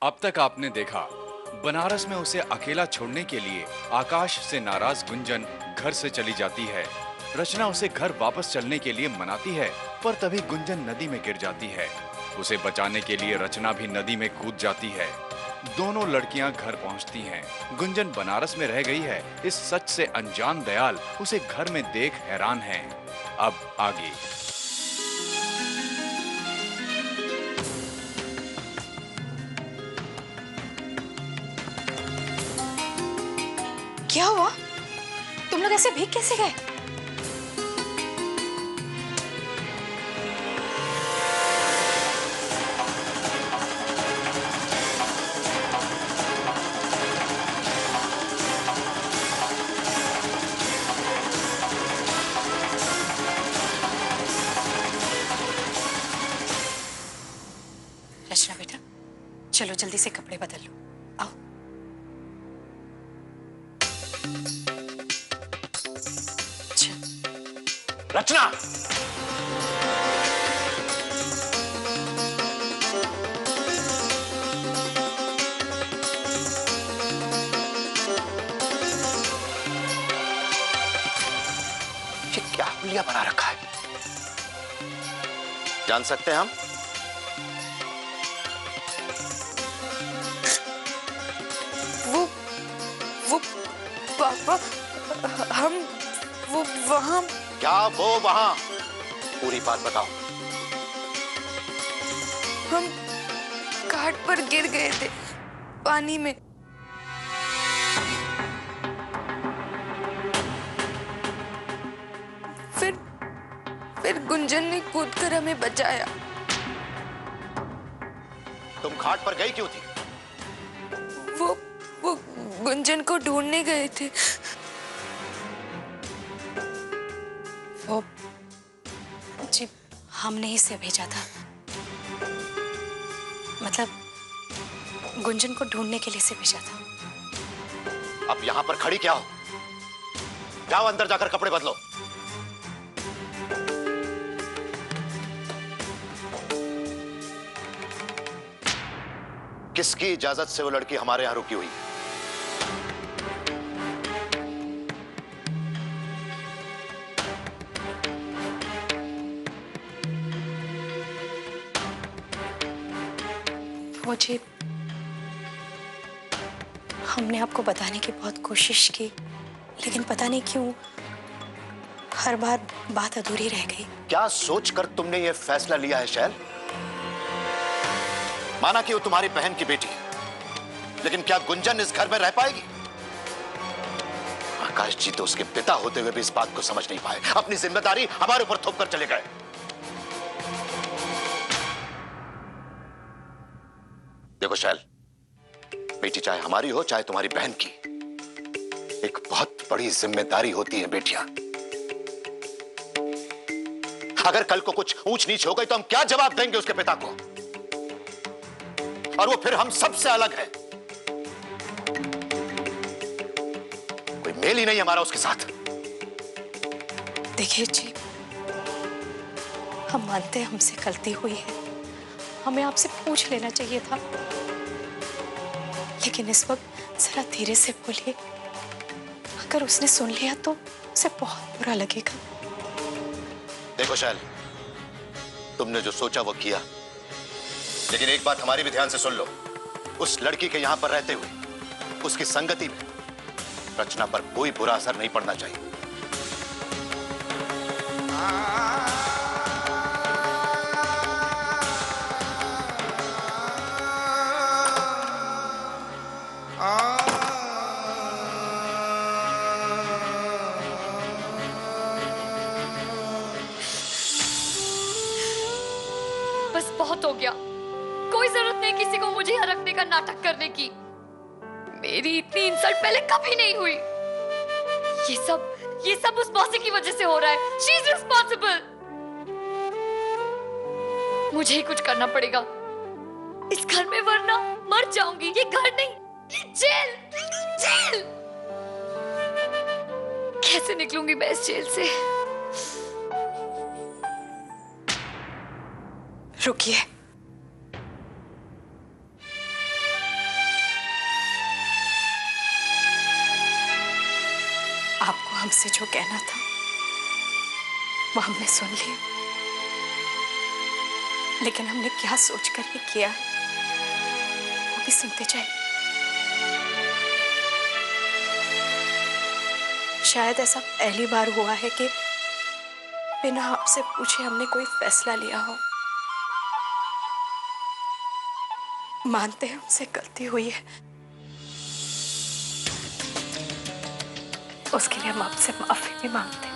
अब तक आपने देखा, बनारस में उसे अकेला छोड़ने के लिए आकाश से नाराज गुंजन घर से चली जाती है। रचना उसे घर वापस चलने के लिए मनाती है, पर तभी गुंजन नदी में गिर जाती है। उसे बचाने के लिए रचना भी नदी में कूद जाती है। दोनों लड़कियां घर पहुंचती हैं। गुंजन बनारस में रह गई है। इस सच से अनजान दयाल उसे घर में देख हैरान है। अब आगे। क्या हुआ? तुम लोग ऐसे भीग कैसे गए? रचना बेटा, चलो जल्दी से कपड़े बदल लो। आओ। रचना, ये क्या हुलिया बना रखा है? जान सकते हैं हम? वो पापा, हम वो वहां। क्या वो वहां? पूरी बात बताओ। हम घाट पर गिर गए थे, पानी में। फिर गुंजन ने कूदकर हमें बचाया। तुम घाट पर गई क्यों थी? वो गुंजन को ढूंढने गए थे। वो जी, हमने ही इसे भेजा था। मतलब गुंजन को ढूंढने के लिए इसे भेजा था। अब यहां पर खड़ी क्या हो? जाओ अंदर जाकर कपड़े बदलो। किसकी इजाजत से वो लड़की हमारे यहां रुकी हुई? वो जी, हमने आपको बताने की बहुत कोशिश की, लेकिन पता नहीं क्यों हर बार बात अधूरी रह गई। क्या सोचकर तुमने ये फैसला लिया है शैल? माना कि वो तुम्हारी बहन की बेटी है, लेकिन क्या गुंजन इस घर में रह पाएगी? आकाश जी तो उसके पिता होते हुए भी इस बात को समझ नहीं पाए। अपनी जिम्मेदारी हमारे ऊपर थोप कर चले गए। देखो शैल, बेटी चाहे हमारी हो चाहे तुम्हारी बहन की, एक बहुत बड़ी जिम्मेदारी होती है बेटियां। अगर कल को कुछ ऊंच नीच हो गई तो हम क्या जवाब देंगे उसके पिता को? और वो फिर हम सबसे अलग है। कोई मेल ही नहीं हमारा उसके साथ। देखिए जी, हम मानते हैं हमसे गलती हुई है, हमें आपसे पूछ लेना चाहिए था, लेकिन इस वक्त जरा धीरे से बोलिए। अगर उसने सुन लिया तो उसे बहुत बुरा लगेगा। देखो शैल, तुमने जो सोचा वो किया, लेकिन एक बात हमारी भी ध्यान से सुन लो। उस लड़की के यहां पर रहते हुए उसकी संगति में रचना पर कोई बुरा असर नहीं पड़ना चाहिए। बस बहुत हो गया। कोई जरूरत नहीं किसी को मुझे यहाँ रखने का नाटक करने की। मेरी इतनी इंसल्ट पहले कभी नहीं हुई। ये सब उस मौसी की वजह से हो रहा है। She is responsible. मुझे ही कुछ करना पड़ेगा इस घर में, वरना मर जाऊंगी। ये घर नहीं, ये जेल, जेल। कैसे निकलूंगी मैं इस जेल से? रुकिए। से जो कहना था वो हमने सुन लिया, लेकिन हमने क्या सोचकर ये किया है वो भी सुनते जाइए। शायद ऐसा पहली बार हुआ है कि बिना आपसे पूछे हमने कोई फैसला लिया हो। मानते हैं हमसे गलती हुई है, उसके लिए हम आपसे माफी भी मांगते हैं।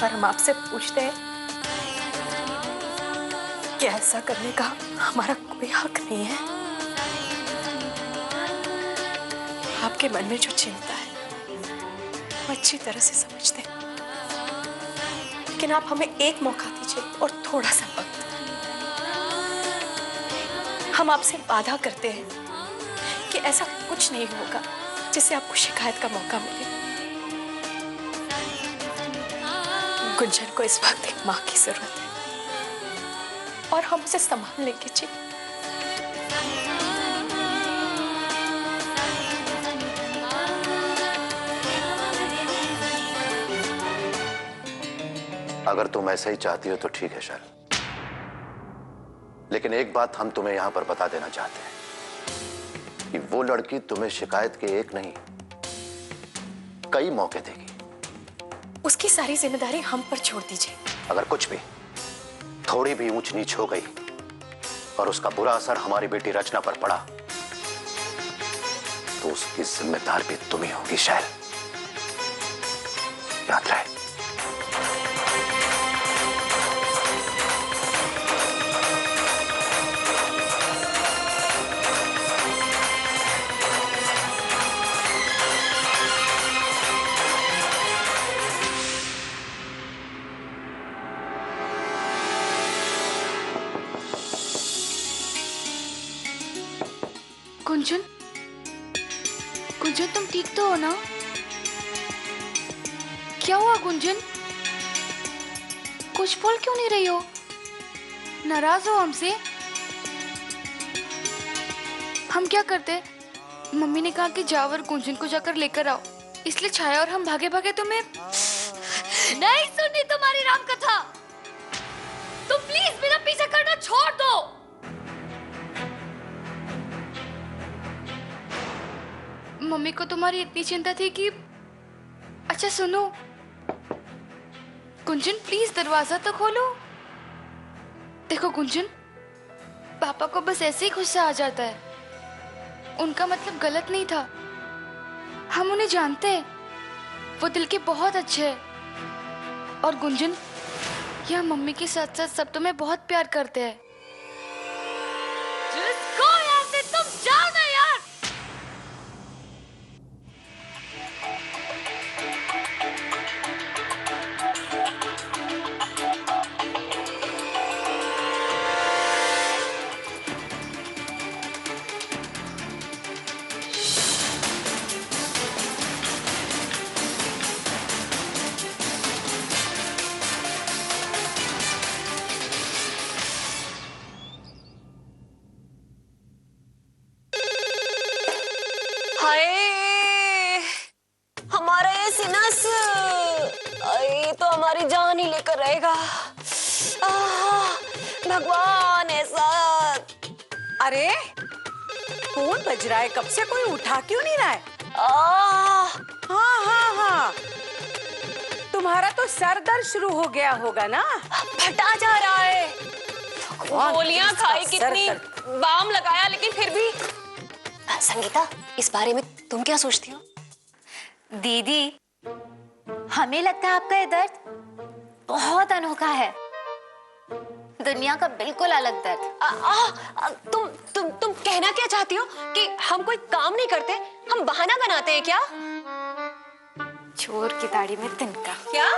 पर हम आपसे पूछते हैं कि ऐसा करने का हमारा कोई हक नहीं है। आपके मन में जो चिंता है वो अच्छी तरह से समझते हैं, लेकिन आप हमें एक मौका दीजिए और थोड़ा सा वक्त। हम आपसे वादा करते हैं कि ऐसा कुछ नहीं होगा जिससे आपको शिकायत का मौका मिले। गुंजन को इस वक्त एक माँ की जरूरत है और हम उसे संभाल लेंगे जी। अगर तुम ऐसा ही चाहती हो तो ठीक है शैल, लेकिन एक बात हम तुम्हें यहां पर बता देना चाहते हैं कि वो लड़की तुम्हें शिकायत के एक नहीं कई मौके देगी। उसकी सारी जिम्मेदारी हम पर छोड़ दीजिए। अगर कुछ भी थोड़ी भी ऊंच नीच हो गई और उसका बुरा असर हमारी बेटी रचना पर पड़ा तो उसकी जिम्मेदार भी तुम ही होगी शैल, याद रहे। गुंजन, गुंजन तुम ठीक तो हो ना? क्या हुआ गुंजन? कुछ बोल क्यों नहीं रही हो? नाराज हो हमसे? हम क्या करते? मम्मी ने कहा कि जाओ और गुंजन को जाकर लेकर आओ, इसलिए छाया और हम भागे भागे तुम्हें। नहीं सुननी तुम्हारी राम कथा। तुम प्लीज मेरा पीछा करना छोड़ दो। मम्मी को तुम्हारी इतनी चिंता थी कि... अच्छा सुनो गुंजन, प्लीज दरवाजा तो खोलो। देखो गुंजन, पापा को बस ऐसे ही गुस्सा आ जाता है, उनका मतलब गलत नहीं था। हम उन्हें जानते हैं, वो दिल के बहुत अच्छे हैं। और गुंजन, यह मम्मी के साथ साथ सब तुम्हें बहुत प्यार करते हैं। जिसको यहाँ से तुम जाओ ना यार। हाय, हमारा ये सिनस, ये तो हमारी जान ही लेकर रहेगा। भगवान ऐसा। अरे फोन बज रहा है, कब से कोई उठा क्यों नहीं रहा है? हाँ, तुम्हारा तो सर दर्द शुरू हो गया होगा ना? फटा जा रहा है। गोलियां खाई, इसका कितनी सर बाम लगाया, लेकिन फिर भी। संगीता, इस बारे में तुम क्या सोचती हो? दीदी, हमें लगता है आपका ये दर्द बहुत अनोखा है, दुनिया का बिल्कुल अलग दर्द। तुम कहना क्या चाहती हो कि हम कोई काम नहीं करते, हम बहाना बनाते हैं क्या? चोर की दाढ़ी में तिनका। क्या?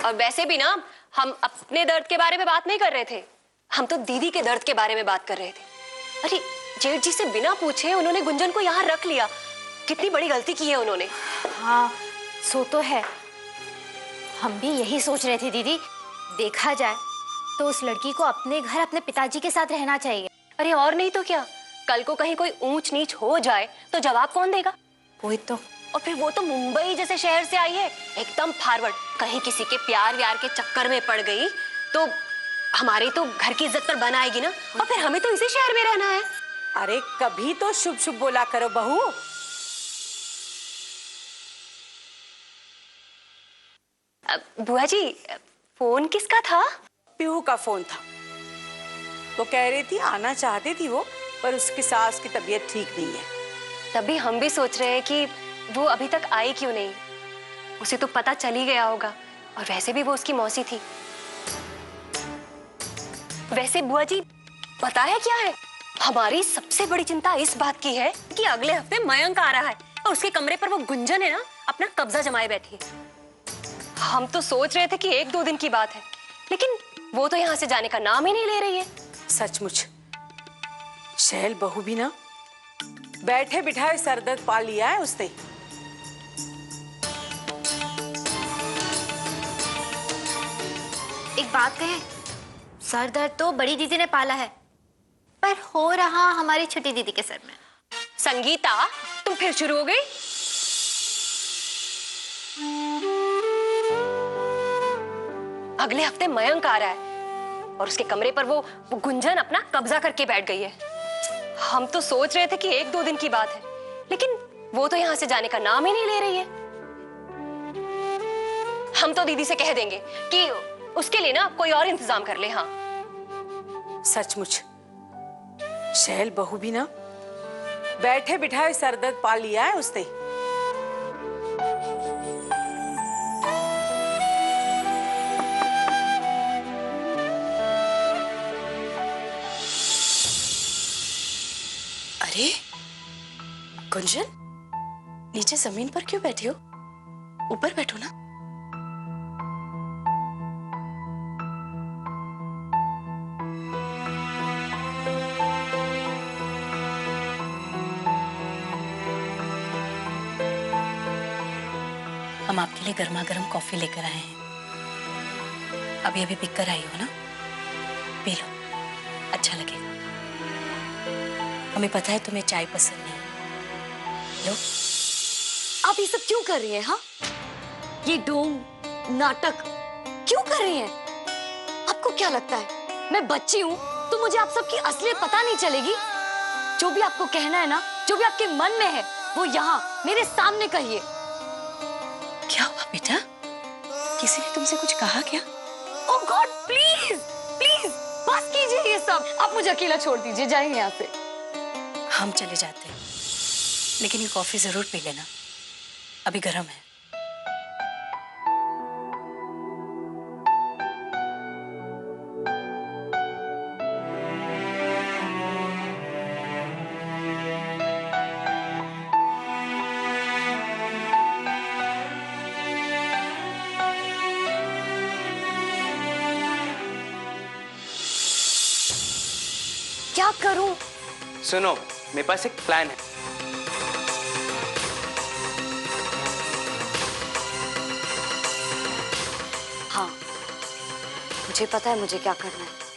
और वैसे भी ना, हम अपने दर्द के बारे में बात नहीं कर रहे थे, हम तो दीदी के दर्द के बारे में बात कर रहे थे। अरे जेठ जी से बिना पूछे उन्होंने गुंजन को यहाँ रख लिया, कितनी बड़ी गलती की है उन्होंने। हाँ, सो तो है, हम भी यही सोच रहे थे दीदी। देखा जाए तो उस लड़की को अपने घर अपने पिताजी के साथ रहना चाहिए। अरे और नहीं तो क्या, कल को कहीं कोई ऊंच नीच हो जाए तो जवाब कौन देगा? वही तो। और फिर वो तो मुंबई जैसे शहर से आई है, एकदम फॉरवर्ड। कहीं किसी के प्यार व्यार के चक्कर में पड़ गई तो हमारी तो घर की इज्जत पर बन आएगी ना। और फिर हमें तो इसी शहर में रहना है। अरे कभी तो शुभ शुभ बोला करो बहू। बुआ जी, फोन किसका था? पीहू का फोन था। वो कह रही थी आना चाहती थी वो, पर उसकी सास की तबीयत ठीक नहीं है। तभी हम भी सोच रहे हैं कि वो अभी तक आई क्यों नहीं। उसे तो पता चल ही गया होगा, और वैसे भी वो उसकी मौसी थी। वैसे बुआ जी, पता है क्या है? हमारी सबसे बड़ी चिंता इस बात की है कि अगले हफ्ते मयंक आ रहा है और उसके कमरे पर वो गुंजन है ना, अपना कब्जा जमाए बैठी है। हम तो सोच रहे थे कि 1-2 दिन की बात है, लेकिन वो तो यहाँ से जाने का नाम ही नहीं ले रही है। सचमुच शैल बहू भी ना बैठे बिठाए सरदर्द पा लिया है उसने। एक बात कहें, सर दर्द तो बड़ी दीदी ने पाला है, पर हो रहा हमारी छोटी दीदी के सर में। संगीता, तुम फिर शुरू हो गई? अगले हफ्ते मयंक आ रहा है और उसके कमरे पर वो गुंजन अपना कब्जा करके बैठ गई है। हम तो सोच रहे थे कि 1-2 दिन की बात है, लेकिन वो तो यहाँ से जाने का नाम ही नहीं ले रही है। हम तो दीदी से कह देंगे कि उसके लिए ना कोई और इंतजाम कर ले। हाँ, सचमुच शैल बहू भी ना बैठे बिठाए सरदर्द पा लिया है उसने। अरे गुंजन, नीचे जमीन पर क्यों बैठी हो? ऊपर बैठो ना। हम आपके लिए गर्मा गर्म कॉफी लेकर आए हैं। अभी अभी पिक कर आई हो ना, पी लो, अच्छा लगेगा। हमें पता है तुम्हें चाय पसंद नहीं। लो। आप ये सब क्यों कर रही हैं? हाँ, ये ढोंग नाटक क्यों कर रही हैं? आपको क्या लगता है मैं बच्ची हूँ तो मुझे आप सबकी असलियत पता नहीं चलेगी? जो भी आपको कहना है ना, जो भी आपके मन में है, वो यहाँ मेरे सामने कहिए। क्या हुआ बेटा? किसी ने तुमसे कुछ कहा क्या? ओह गॉड, प्लीज प्लीज बस कीजिए ये सब। आप मुझे अकेला छोड़ दीजिए, जाइए यहाँ से। हम चले जाते हैं, लेकिन ये कॉफी जरूर पी लेना, अभी गर्म है। क्या करूं? सुनो, मेरे पास एक प्लान है। हाँ, मुझे पता है मुझे क्या करना है।